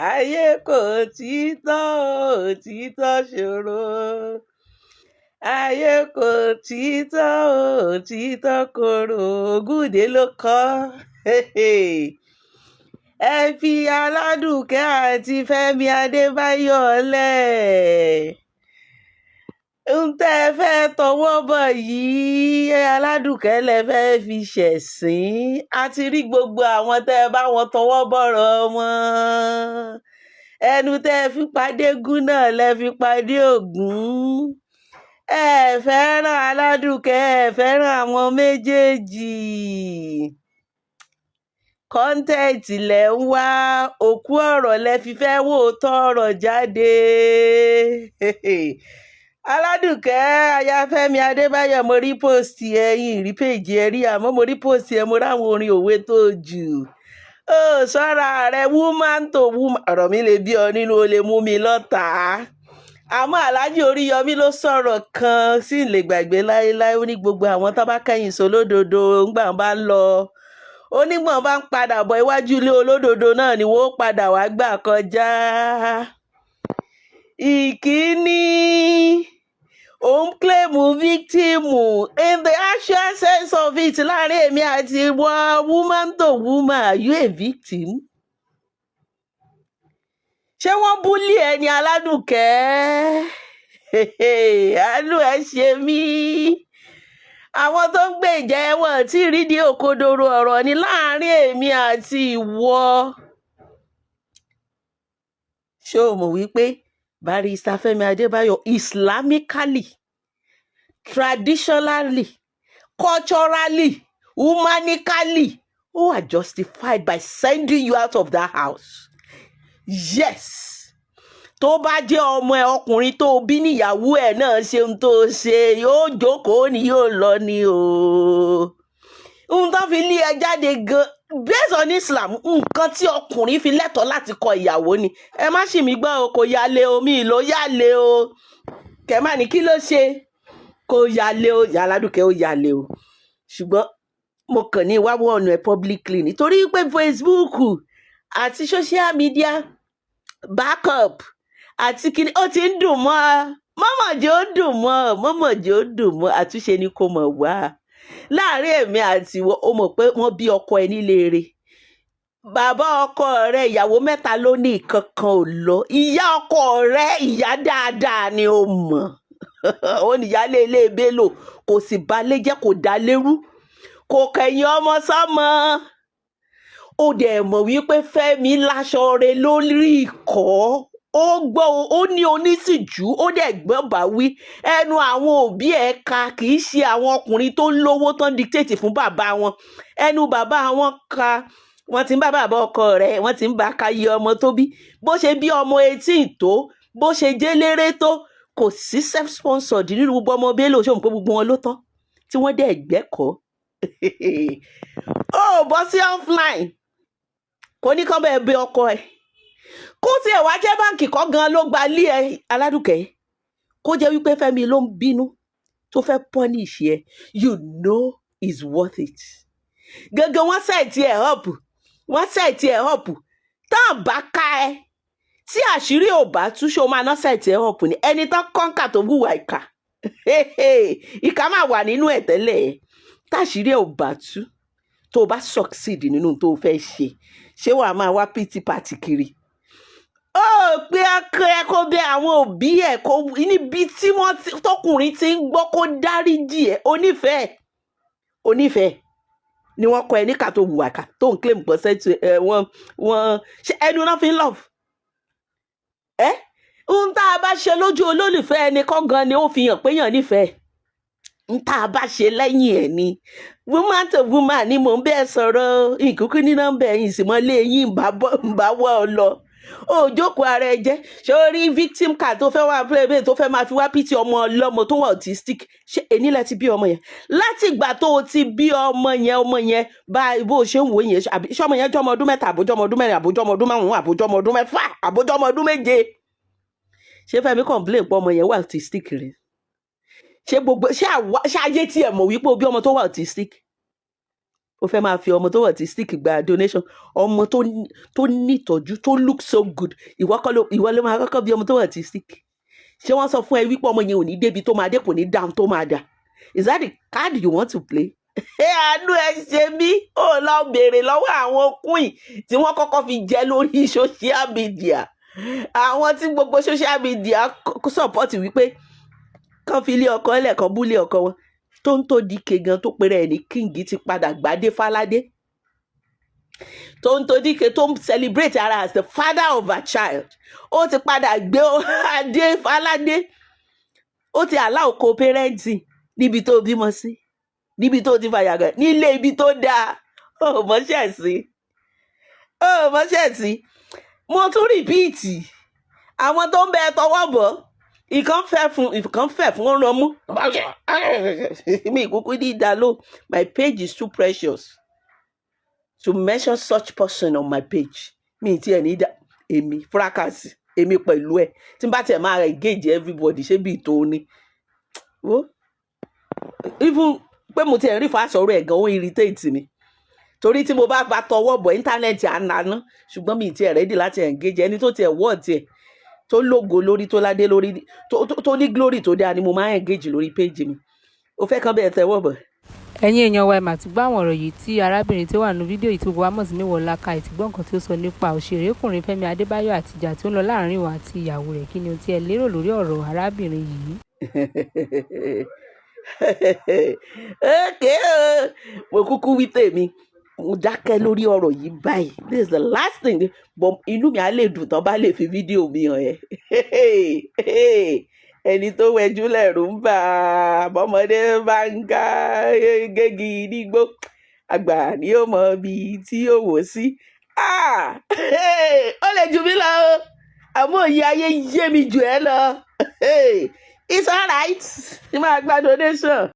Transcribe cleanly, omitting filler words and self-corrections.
ayé kò títọ́ òtítọ́ ṣòro ayé kò títọ́ òtítọ́ korò Ògúndé ló kọ ẹ fi Aládùkẹ́ àti Fẹ́mi Adébáyọ̀ lẹ̀ ń tẹ́ ẹ fẹ́ tọwọ́ bọ̀ yìí Aládùkẹ́ lẹ fẹ́ fi ṣẹ̀sín a ti rí gbogbo àwọn tẹ́ ẹ bá wọn tọwọ́ bọ̀rọ̀ wọn ẹnu tẹ́ ẹ fi pàdé Ògún náà lẹ fi pàdé Ògún ẹ fẹ́ràn Aládùkẹ́ ẹ fẹ́ràn àwọn méjèèjì kọ́ńtẹ́ẹ̀tì lẹ̀ ń wá òkú ọ̀rọ̀ lẹ fi fẹ́ wò tọ̀rọ̀ jáde Aládùkẹ́ aya Fẹ́mi Adébáyọ̀ mo rí póòsì ẹ̀yìn rí péjì ẹ rí àmọ́ mo rí póòsì ẹ mo ráwọn orin òwe tó jù ó sọ́ra rẹ woman to woman ọ̀rọ̀ mi lè bí ọ nínú o lè mú mi lọ́tà àmọ́ Alhaji Oríyọmí ló sọ̀rọ̀ kan sí lè gbàgbé láéláé ó ní gbogbo àwọn tó bá kẹ́yìn sólódodo ńgbà bá ń lọ ó nígbọ̀n bá ń padà bọ̀ iwájú ilé olódodo náà ni wọ́n padà wá gbà kọjá ìkíní òun kílèmù víktìmù in the actual sense of it láàrin èmi àti ìwọ woman to woman are you a victim? ṣé wọ́n búlì ẹni Aládùkẹ́? àánú ẹ ṣe mí àwọn tó ń gbé ìjà ẹ̀wọ̀n tí ìrídìí òkodoro ọ̀rọ̀ ni láàrin èmi àti ìwọ ṣé o mọ̀ wípé Barrister Fẹ́mi Adébáyọ̀ Islamically, traditionally, culturally, humanically, who are justified by sending you out of that house? Yes. Tó bá jẹ́ ọmọ ẹ ọkùnrin tó bí níyàwó ẹ̀ náà ṣe ohun tó ṣe yóò jókòó ni yóò lọ ni o. Ohun tó fi lé ẹ jáde gan based on Islam nǹkan tí ọkùnrin fi lẹ́tọ̀ọ́ láti kọ ìyàwó ni ẹ má ṣì mí gbọ́ o kò yálé o mi ló yálé o kẹ̀má ní kí ló ṣe kò yálé o Aládùkẹ́ ó yálé o ṣùgbọ́n mo kàn ní ìwáwọ̀ ọ̀nà ẹ̀ publicly nítorí pé Facebook àti social media backup àti kí ó ti ń dùn mọ́ mọ́mọ̀jẹ́ ó dùn mọ́ mọ́mọ̀jẹ́ ó dùn mọ́ àtúnṣe ni kò mọ̀ wá láàrin èmi àti ìwọ ó mọ̀ pé wọ́n bí ọkọ ẹ nílé rẹ̀ bàbá ọkọ rẹ ìyàwó mẹ́ta ló ní ìkankan ò lọ ìyá ọkọ rẹ ìyá dáadáa ni ó mọ̀ ó níyálé ilé Bello kò sì balẹ̀ jẹ́ kò dá lérú kò kẹ̀yìn ọmọ sọ́mọ ó dẹ̀ mọ̀ wípé Fẹ́mi láṣọ rẹ lórí ìkọ́ ó gbọ́ ó ní onísìjú ó dẹ̀ gbọ́ bá wí ẹnu àwọn òbí ẹ̀ ka kì í ṣe àwọn ọkùnrin tó lówó tán dictate fún bàbá wọn ẹnu bàbá wọn ka wọ́n ti ń bá bàbá ọkọ rẹ̀ wọ́n ti ń bá ka iye ọmọ tó bí bó ṣe bí ọmọ 18 tó bó ṣe jéléré tó kò sí self sponsored nínú gbogbo ọmọ Bello ṣé òun pé gbogbo wọn ló tán tí wọ́n dẹ̀ gbẹ́kọ̀ọ́ ó bọ́ sí offline kò ní kọ́ bẹ́ẹ̀ bí ọkọ ẹ̀ kó tiẹ̀ wá jẹ́ báǹkì kọ́ gan ló gba lé ẹ Aládùkẹ́ kó jẹ́ wípé Fẹ́mi ló ń bínú tó fẹ́ punish ẹ you know is worth it gẹ́gẹ́ wọ́n sẹ̀tì ẹ̀ up wọ́n sẹ̀tì ẹ̀ up tán bá ká ẹ tí àṣírí ò bá tú ṣó máa ná sẹ̀tì ẹ̀ up ni ẹni tán kọ́ńkà tó hùwà ìkà ìkà máa wà nínú ẹ̀ tẹ́lẹ̀ táṣírí ẹ̀ ò bá tú tó bá succeed nínú tó fẹ́ ṣé wàá máa wá pity party kiri ó pé akẹ́ kó bẹ àwọn òbí ẹ̀ kó níbi tí wọ́n tọkùnrin ti ń gbọ́ kó dáríjì ẹ̀ onífẹ̀ẹ́ ni wọ́n kọ ẹ níkà tó hùwà ká tó ń claim pọ̀ sẹ́tù wọ́n ṣe ẹnu náà fi ń love ohun tá a bá ṣe lójú olólùfẹ́ ẹni kọ́ gan ni ó fi hàn pé yàn nífẹ̀ẹ́ ń tá a bá ṣe lẹ́yìn ẹ̀ ni woman to woman ni mò ń bẹ́ẹ̀ sọ̀rọ̀ ìkúkú ní nọ́mbà ẹ̀yìn sì mọ́ lé yín ń bá wọ́ ọ lọ ó jókòó ara ẹ jẹ́ sórí victim card tó fẹ́ wá play tó fẹ́ máa fi wá pìtì ọmọ ọlọ́mọ tó wà autistic ṣé èní láti bí ọmọ yẹn láti ìgbà tó o ti bí ọmọ yẹn bá bó o ṣe ń wò yẹn ṣé ọmọ yẹn jẹ́ ọmọ ọdún 3 àbójọ́ ọmọ ọdún 4 àbójọ́ ọmọ ọdún 5 àbójọ́ ọmọ ọdún 6 àbójọ́ ọmọ ọdún 7 ṣé Fẹ́mi complain pé ọmọ yẹn wà autistic rẹ̀ ṣé gbogbo ṣé ayé tí ẹ mọ̀ wípé o bí ọmọ tó wà autistic ó fẹ́ máa fi ọmọ tó autistic gba donation, ọmọ tó ní ìtọ́jú tó look so good, ìwọ ló máa kọ́kọ́ bí ọmọ tó autistic. Ṣé wọ́n sọ fún ẹ wípé ọmọ yẹn ò ní débi tó máa dé, kò ní dáhùn tó máa dà? Is that the card you want to play? Àánú ẹ ṣe mí, ó lọ béèrè lọ́wọ́ àwọn queen tí wọ́n kọ́kọ́ fi jẹ lórí social media, àwọn tí gbogbo social media support wípé kán fi ilé ọkọ ẹlẹ́kan búlé ọkọ wọn. Tonto Dike gan tó pèrè ẹ̀ ní king ti padà gbadé Fáládé. Tonto Dike tó ń celebrate ara as the father of a child, ó ti padà gbé adé Fáládé. Ó ti allow co-parenting níbi tó bímọ sí, níbi tó ti fàyàgàn, nílé ibi tó dáa. Ó mọṣẹ́ sí. Mo tún rìpíìtì, àwọn tó ń bẹ tọwọ́ bọ̀, ìkan fẹ́ fún ọ̀rọ̀ mú. Mi kúkú ní ìdálò. My page is too precious to mention such person on my page. Mi ti ẹ̀ ní ìdá èmi fracas èmi pẹ̀lú ẹ̀ tí n bá tiẹ̀ máa engage everybody ṣé bí ìtò ni. Even pé mo ti ẹ̀ rí fàṣọrọ̀ ẹ̀ gan ó irritate mi, torí tí mo bá tọwọ́ bọ̀ íńtánẹ́ẹ̀tì ànáná, ṣùgbọ́n mi ti ẹ̀ ready láti engage ẹni tó tiẹ̀ wọ́ tiẹ̀ tó lógo lórí, tó ládé lórí, tó ní glory tó dáa ni mo máa engage lórí page mi. Ó fẹ́ kán bẹ́ẹ̀ tẹ́wọ́ bọ̀. Ẹ̀yin èèyàn wa, ẹ mà ti gbọ́ àwọn ọ̀rọ̀ yìí tí arábìnrin tó wà nínú fídíò yìí tí gbogbo wa mọ̀ sí MEWOLAKA ti gbọ́ nǹkan tí ó sọ nípa òṣèrékùnrin Fẹ́mi Adébáyọ̀ àti ìjà tí ó ń lọ láàrin òun àti ìyàwó rẹ̀. Kí ni ohun tí ẹ lérò lórí ọ̀rọ̀ arábìnrin yìí? Okay, mo kúkú wí tèmi, mo dákẹ́ lórí ọ̀rọ̀ yìí báyìí. This is the last thing, but inú mi á lè dùn tán bá lè fi fídíò mi hàn ẹ́. Ẹni tó wẹjú lẹ̀rù ń bà, bọ́mọdé bá ń ká gégi nígbó, àgbà ni ó mọ ibi tí ó wò sí. Ó lè jù mí lọ o, àmọ́ òye ayé yé mi jù ẹ́ lọ. It's alright, tí máa gba donation.